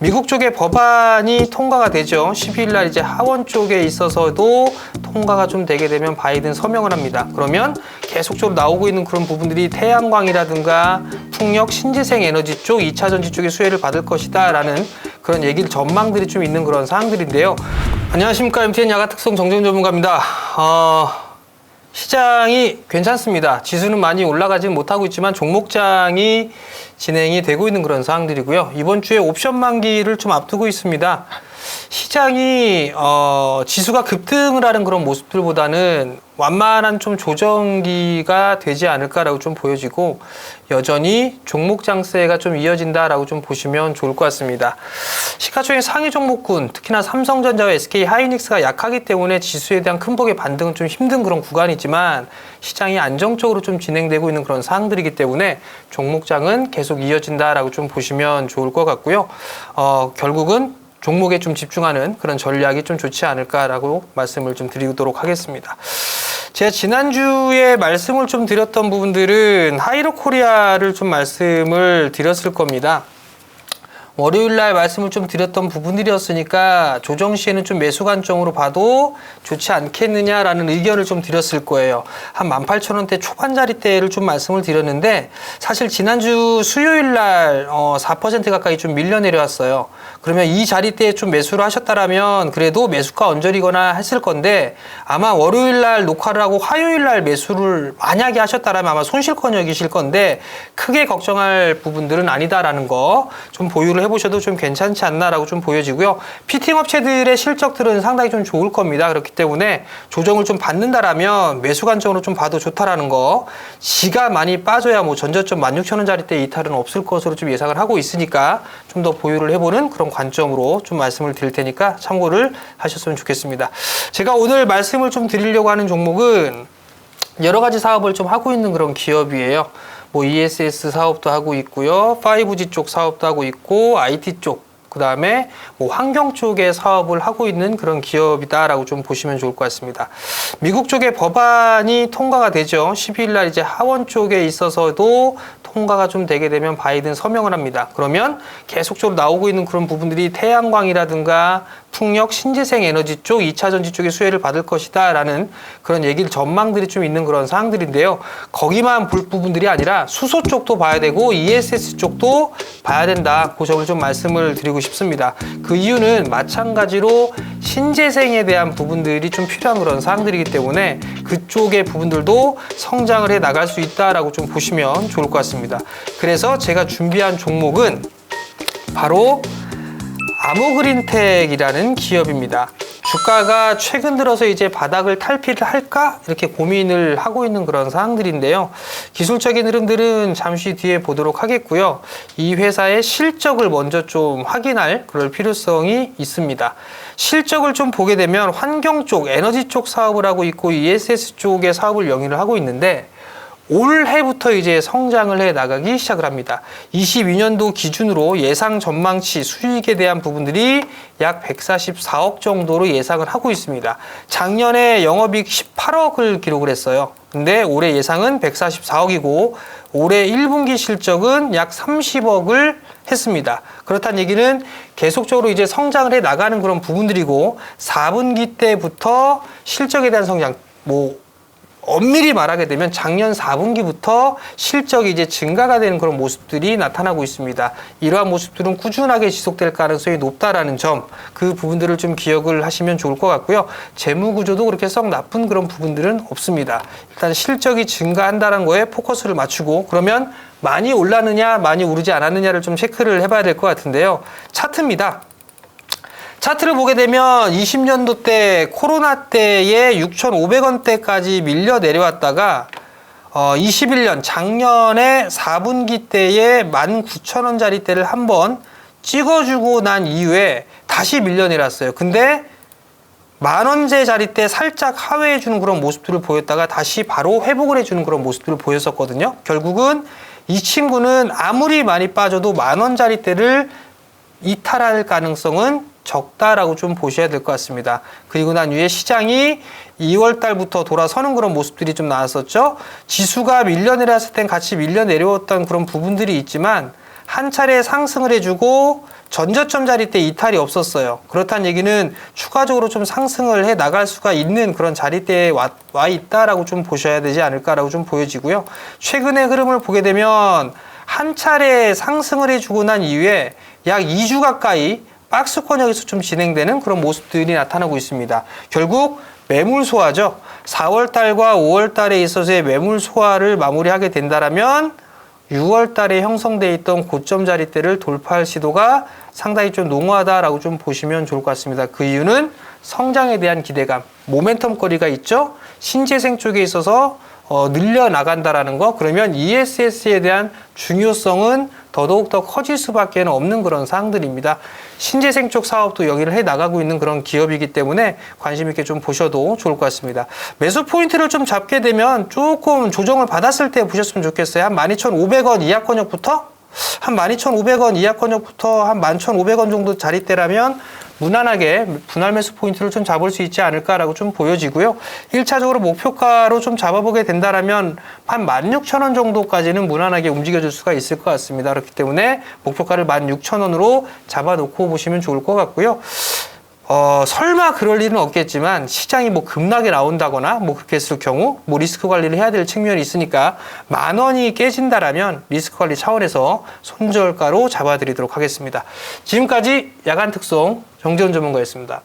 미국 쪽의 법안이 통과가 되죠. 12일 날 이제 하원 쪽에 있어서도 통과가 좀 되게 되면 바이든 서명을 합니다. 그러면 계속적으로 나오고 있는 그런 부분들이 태양광이라든가 풍력, 신재생 에너지 쪽, 2차 전지 쪽의 수혜를 받을 것이다 라는 그런 얘기를 전망들이 좀 있는 그런 사항들인데요. 안녕하십니까. MTN 야가 특성 정재훈 전문가입니다. 시장이 괜찮습니다. 지수는 많이 올라가지는 못하고 있지만 종목장이 진행이 되고 있는 그런 상황들이고요. 이번 주에 옵션 만기를 좀 앞두고 있습니다. 시장이 지수가 급등을 하는 그런 모습들보다는 완만한 좀 조정기가 되지 않을까라고 좀 보여지고 여전히 종목 장세가 좀 이어진다라고 좀 보시면 좋을 것 같습니다. 시가총액 상위 종목군 특히나 삼성전자와 SK하이닉스가 약하기 때문에 지수에 대한 큰 폭의 반등은 좀 힘든 그런 구간이지만 시장이 안정적으로 좀 진행되고 있는 그런 사항들이기 때문에 종목장은 계속 이어진다라고 좀 보시면 좋을 것 같고요. 결국은 종목에 좀 집중하는 그런 전략이 좀 좋지 않을까라고 말씀을 좀 드리도록 하겠습니다. 제가 지난주에 말씀을 좀 드렸던 부분들은 하이로코리아를 좀 말씀을 드렸을 겁니다. 월요일 날 말씀을 좀 드렸던 부분들이었으니까 조정 시에는 좀 매수 관점으로 봐도 좋지 않겠느냐라는 의견을 좀 드렸을 거예요. 한 18,000원대 초반자리대를 좀 말씀을 드렸는데 사실 지난주 수요일 날 4% 가까이 좀 밀려 내려왔어요. 그러면 이 자리대에 좀 매수를 하셨다라면 그래도 매수가 언저리거나 했을 건데 아마 월요일 날 녹화를 하고 화요일 날 매수를 만약에 하셨다라면 아마 손실권 여기실 건데 크게 걱정할 부분들은 아니다라는 거 좀 보유를 해보셔도 좀 괜찮지 않나라고 좀 보여지고요. 피팅 업체들의 실적들은 상당히 좀 좋을 겁니다. 그렇기 때문에 조정을 좀 받는다라면 매수 관점으로 좀 봐도 좋다라는 거. 지가 많이 빠져야 뭐 전저점 16,000원짜리대 이탈은 없을 것으로 좀 예상을 하고 있으니까 좀 더 보유를 해보는 그런 관점으로 좀 말씀을 드릴 테니까 참고를 하셨으면 좋겠습니다. 제가 오늘 말씀을 좀 드리려고 하는 종목은 여러 가지 사업을 좀 하고 있는 그런 기업이에요. 뭐 ESS 사업도 하고 있고요. 5G 쪽 사업도 하고 있고 IT 쪽, 그 다음에 뭐 환경 쪽의 사업을 하고 있는 그런 기업이다라고 좀 보시면 좋을 것 같습니다. 미국 쪽의 법안이 통과가 되죠. 12일 날 이제 하원 쪽에 있어서도 통과가 좀 되게 되면 바이든 서명을 합니다. 그러면 계속적으로 나오고 있는 그런 부분들이 태양광이라든가 풍력, 신재생 에너지 쪽, 2차 전지 쪽의 수혜를 받을 것이다 라는 그런 얘기를 전망들이 좀 있는 그런 사항들인데요. 거기만 볼 부분들이 아니라 수소 쪽도 봐야 되고 ESS 쪽도 봐야 된다. 그 점을 좀 말씀을 드리고 싶습니다. 그 이유는 마찬가지로 신재생에 대한 부분들이 좀 필요한 그런 사항들이기 때문에 그쪽의 부분들도 성장을 해 나갈 수 있다라고 좀 보시면 좋을 것 같습니다. 그래서 제가 준비한 종목은 바로 아모그린텍이라는 기업입니다. 주가가 최근 들어서 이제 바닥을 탈피를 할까? 이렇게 고민을 하고 있는 그런 사항들인데요. 기술적인 흐름들은 잠시 뒤에 보도록 하겠고요. 이 회사의 실적을 먼저 좀 확인할 그럴 필요성이 있습니다. 실적을 좀 보게 되면 환경 쪽, 에너지 쪽 사업을 하고 있고 ESS 쪽의 사업을 영위를 하고 있는데 올해부터 이제 성장을 해 나가기 시작을 합니다. 22년도 기준으로 예상 전망치 수익에 대한 부분들이 약 144억 정도로 예상을 하고 있습니다. 작년에 영업이익 18억을 기록을 했어요. 근데 올해 예상은 144억이고 올해 1분기 실적은 약 30억을 했습니다. 그렇다는 얘기는 계속적으로 이제 성장을 해 나가는 그런 부분들이고 4분기 때부터 실적에 대한 성장, 엄밀히 말하게 되면 작년 4분기부터 실적이 이제 증가가 되는 그런 모습들이 나타나고 있습니다. 이러한 모습들은 꾸준하게 지속될 가능성이 높다라는 점, 그 부분들을 좀 기억을 하시면 좋을 것 같고요. 재무 구조도 그렇게 썩 나쁜 그런 부분들은 없습니다. 일단 실적이 증가한다는 거에 포커스를 맞추고 그러면 많이 올랐느냐, 많이 오르지 않았느냐를 좀 체크를 해봐야 될 것 같은데요. 차트입니다. 차트를 보게 되면 20년도 때 코로나 때에 6,500원대까지 밀려 내려왔다가 21년 작년에 4분기 때에 19,000원짜리대를 한번 찍어주고 난 이후에 다시 밀려 내렸어요. 근데 만원대 자리대 살짝 하회해주는 그런 모습들을 보였다가 다시 바로 회복을 해주는 그런 모습들을 보였었거든요. 결국은 이 친구는 아무리 많이 빠져도 만원짜리대를 이탈할 가능성은 적다라고 좀 보셔야 될 것 같습니다. 그리고 난 이후에 시장이 2월 달부터 돌아서는 그런 모습들이 좀 나왔었죠. 지수가 밀려 내려왔을 땐 같이 밀려 내려왔던 그런 부분들이 있지만 한 차례 상승을 해주고 전저점 자리대 이탈이 없었어요. 그렇다는 얘기는 추가적으로 좀 상승을 해 나갈 수가 있는 그런 자리대에 와 있다라고 좀 보셔야 되지 않을까라고 좀 보여지고요. 최근의 흐름을 보게 되면 한 차례 상승을 해주고 난 이후에 약 2주 가까이 박스권역에서 좀 진행되는 그런 모습들이 나타나고 있습니다. 결국 매물 소화죠. 4월 달과 5월 달에 있어서의 매물 소화를 마무리하게 된다라면 6월 달에 형성되어 있던 고점 자리대를 돌파할 시도가 상당히 좀 농후하다라고 좀 보시면 좋을 것 같습니다. 그 이유는 성장에 대한 기대감, 모멘텀 거리가 있죠. 신재생 쪽에 있어서 늘려나간다라는 거. 그러면 ESS에 대한 중요성은 더더욱 더 커질 수밖에 없는 그런 사항들입니다. 신재생 쪽 사업도 여기를 해 나가고 있는 그런 기업이기 때문에 관심 있게 좀 보셔도 좋을 것 같습니다. 매수 포인트를 좀 잡게 되면 조금 조정을 받았을 때 보셨으면 좋겠어요. 한 12,500원 이하권역부터 한 12,500원 이하권역부터 한 11,500원 정도 자리대라면 무난하게 분할 매수 포인트를 좀 잡을 수 있지 않을까라고 좀 보여지고요. 1차적으로 목표가로 좀 잡아보게 된다라면 한 16,000원 정도까지는 무난하게 움직여줄 수가 있을 것 같습니다. 그렇기 때문에 목표가를 16,000원으로 잡아놓고 보시면 좋을 것 같고요. 설마 그럴 일은 없겠지만 시장이 뭐 급락이 나온다거나 뭐 그렇게 했을 경우 뭐 리스크 관리를 해야 될 측면이 있으니까 10,000원이 깨진다라면 리스크 관리 차원에서 손절가로 잡아드리도록 하겠습니다. 지금까지 야간 특송 정재훈 전문가였습니다.